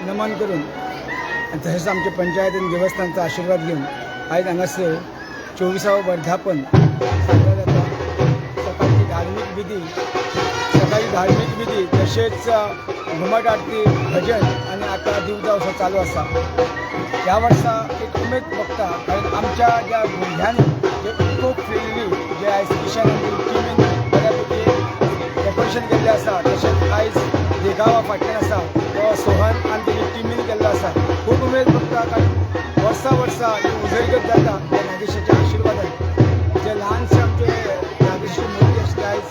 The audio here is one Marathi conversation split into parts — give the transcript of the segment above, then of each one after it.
नमन करून तसेच आमच्या पंचायतीन देवस्थानचा आशीर्वाद घेऊन आज हांगासर 24वे वर्धापन साजरा जाता। सकाळी धार्मिक विधी तसेच घुमट आरती भजन आणि आता दिवजा असो चालू असा। ह्या वर्सा एक उमेद बघता कारण आमच्या ज्या भुरग्यांनी जे इको फ्रेंडली जे आयज किशन टिमीन बऱ्यापैकी डेकोरेशन केल्लें आसा। तशेंच आयज देगावा फाटल्यान आसा तो सोहन आनी तेजी टिमीन केल्लो आसा। खूब उमेद बघता कारण वर्सा उजरगत जाता त्या नागेशाच्या आशिर्वादान। जे ल्हानशे आमचे नागेशाची मुर्ती आसली आयज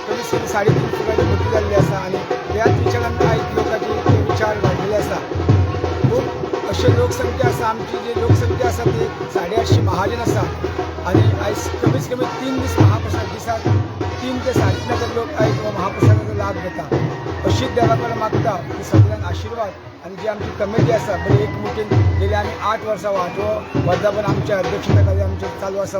कमीत कमी 3.5 फुटाची मुर्ती जाल्ली आसा आणि त्याच विचारान आयज लोकांचे विचार वाडलेले आसा। खूब अशे लोकसंख्या आसा, आमची जी लोकसंख्या आसा ती 850 महाजन आसा आणि आयज कमीत कमी 3 दीस महाप्रसाद दिसाक 3 ते 3.5 लोक आयज महाप्रसादाचो लाभ घेता। अशीच देवा कडेन मागता की सगळ्यांक आशिर्वाद आणि जी आमची कमिटी आसा बरी एकमुठीन गेली आमी 8 वर्सां 8वो वर्धापन आमच्या अध्यक्षतेखाली आमचे चालू आसा।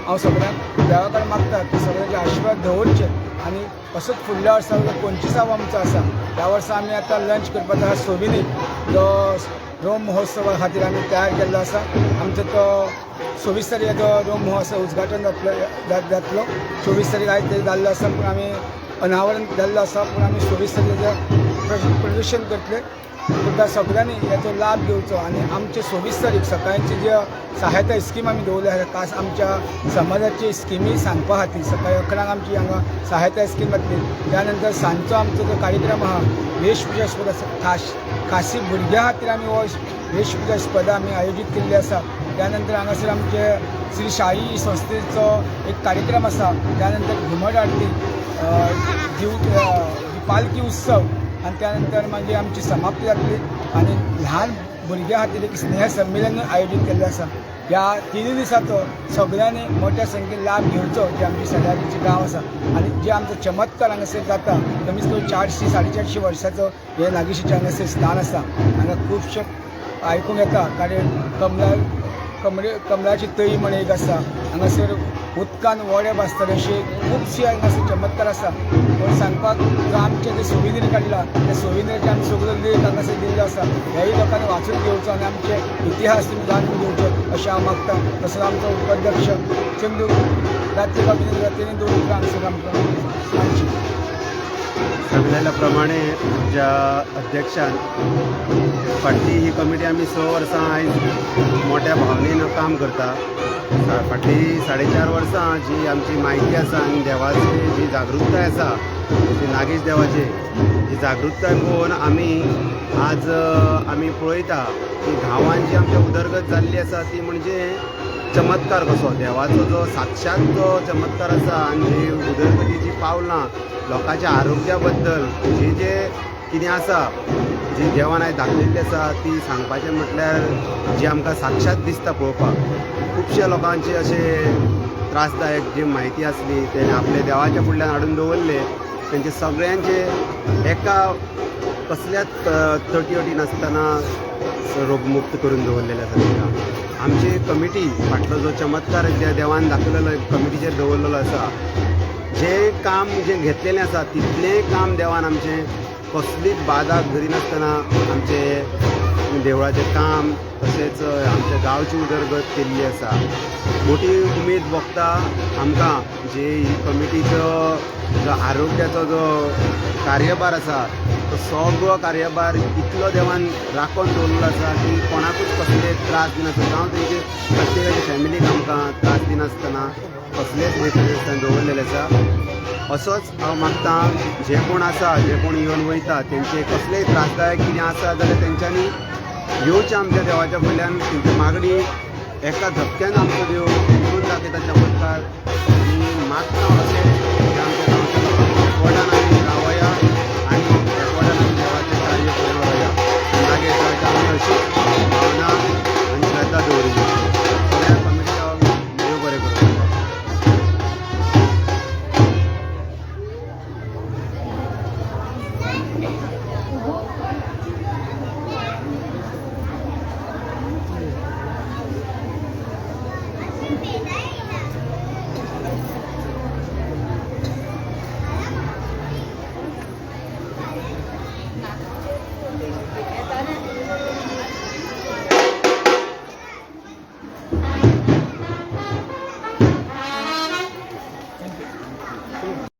हांव सगळ्यांक देवा कडेन मागता की सगळ्यांचे आशिर्वाद दवरचे आणि असोच फुडल्या वर्सा 25वां आमचो आसा। ह्या वर्सा आमी आतां लंच करपाचो आसा सोबिनीक जो रोम महोत्सवा खातीर आमी तयार केल्लो आसा। आमचो तो 26 तारखेचो रोम महोत्सव उद्घाटन जातलो। 24 तारीख आयज ते जाल्लो आसा पूण आमी अनावरण जाल्लो आसा पूण आमी 26 तारखेचें प्रदर्शन करतले। सुद्दां सगळ्यांनी याचो लाभ घेवचो आणि आमचे 26 तारीख सकाळची जे सहायता स्कीम आमी दवरल्या आसा खास आमच्या समाजाची स्किमी सांगपा खातीर सकाळी 11 आमची हांगा सहायता स्कीम जातली। त्यानंतर सांजचो आमचो जो कार्यक्रम आहा वेशभूषा स्पर्धा आसा खासी भुरग्यां खातीर आमी हो वेशभूषा स्पर्धा आमी आयोजीत केल्ली आसा। त्यानंतर हांगासर आमचे श्री शाही संस्थेचो एक कार्यक्रम आसा। त्यानंतर घुमट आरती पालखी उत्सव आणि त्यानंतर मागीर आमची समाप्ती जातली आणि ल्हान भुरग्यां खातीर एक स्नेह संमेलन आयोजीत केल्लें आसा। ह्या 3 दिसाचो सगळ्यांनी मोठ्या संख्येन लाभ घेवचो जे आमची सड्याचे गांव आसा आणि जे आमचो चमत्कार हांगासर जाता। कमीत कमी 400-450 वर्साचो हे नागेशाचें हांगासर स्थान आसा। हांगा खुबशे आयकूंक येता कारण कमळाची तळी म्हण एक आसा। हांगासर उदकान वडे भासतात अशे खुबशे हांगासर चमत्कार आसा। पूण सांगपाक जो आमचे जे सोविनीर काडला त्या सोविनीराचे आमी सगळो लेख हांगासर दिल्लो आसा। हेय लोकांनी वाचून घेवचो आणि आमचे इतिहास तुमी जाणून घेवचो अशें हांव मागता। तसोच आमचो उपाध्यक्ष चंदू राज्य बाबीन तेणी 2 उतरां हांगासर आमकां सांगलेल्या प्रमाणे आमच्या अध्यक्षान फाटली ही कमिटी आमी 6 वर्सां आयज मोठ्या भावनेन काम करता। फाटली 4.5 वर्सां जी आमची म्हायती आसा आनी देवाची जी जागृताय आसा ती नागेश देवाची ही जागृताय पळोवन आज आमी पळयता की गांवांत जी आमच्या उदरगत जाल्ली आसा ती म्हणजे चमत्कार कसो देवाचो जो साक्षात जो चमत्कार आसा आनी जी उदरगतीची पावलां लोकांच्या आरोग्या बद्दल जे कितें आसा जी देवान आयज दाखयल्ली आसा ती सांगपाचें म्हटल्यार जी आमकां साक्षात दिसता पळोवपाक। खुबशे लोकांचे अशे त्रासदायक जी म्हायती आसली तेणे आपले देवाच्या फुडल्यान हाडून दवरले तेंचे सगळ्यांचे एका कसल्याच तटी नासतना रोगमुक्त करून दवरलेले आसा तांकां। आमची कमिटी फाटलो जो चमत्कार ज्या देवान दाखयलेलो कमिटीचेर दवरलेलो आसा जे काम जे घेतलेलें आसा तितलें काम देवान आमचें कसलीच बाधा करिनासतना आमचे देवळाचें काम तशेंच आमच्या गांवची उदरगत केल्ली आसा। मोठी उमेद भोगता आमकां जे ही कमिटीचो जो आरोग्याचो जो कार्यभार आसा तो सगळो कार्यभार इतलो देवान राखून दवरलेलो आसा की कोणाकूच कसले त्रास दिनासतना जावं तेंचे प्रत्येकाच्या फॅमिलीक आमकां त्रास दिनासतना कसलेच वेवस्थेन दवरलेले आसा। असोच हांव मागतां जे कोण आसा जे कोण येवन वयता तेंचे कसलेय त्रासदायक कितें आसा जाल्यार तेंच्यांनी येवचें आमच्या देवाच्या फुडल्यान तेंची मागणी एका झपक्यान आमचो देव करून दाखयता चमत्कार आनी मागता अशें आमच्या गांवच्या लोकांक